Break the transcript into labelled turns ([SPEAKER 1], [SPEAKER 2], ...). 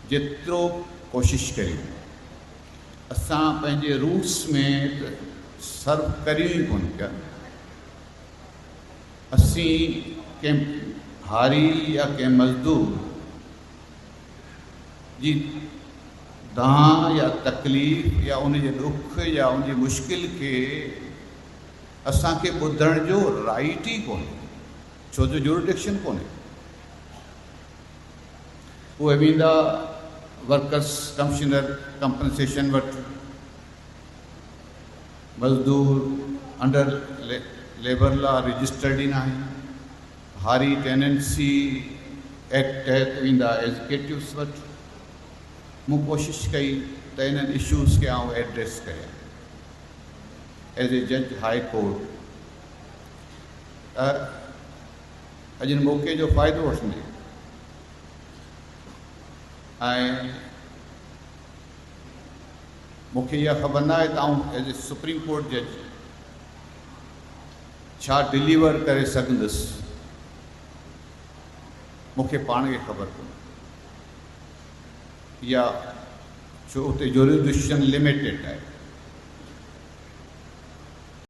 [SPEAKER 1] जेतिरो कोशिशि करियूं असां पंहिंजे रूट्स में त सर्व करियूं ई कोन पिया। असीं कंहिं हारी या कंहिं मज़दूर जी दां या तकलीफ़ या उनजे दुख या उनजी मुश्किल खे असांखे ॿुधण जो राइट ई कोन्हे, छो जो जुरिडिक्शन कोन्हे। उहे वेंदा वर्कर्स कमिश्नर कंपनसेशन वटि, मज़दूर अंडर लेबर लॉ रजिस्टर्ड ई न आहिनि, हारी टेनेंसी एक्ट तहत वेंदा एग्जीक्यूटिव्स वटि। मूं कोशिशि कई त इन्हनि इशूज़ खे आउं एड्रेस कयां एज ए जज हाई कोर्ट। अॼु मौक़े जो फ़ाइदो वठंदे ऐं मूंखे इहा ख़बर न आहे त आउं एज ए सुप्रीम कोर्ट जज छा डिलीवर करे सघंदुसि, मूंखे पाण खे ख़बर कोन्हे, या छो उते जुरिडिक्शन लिमिटेड आहे।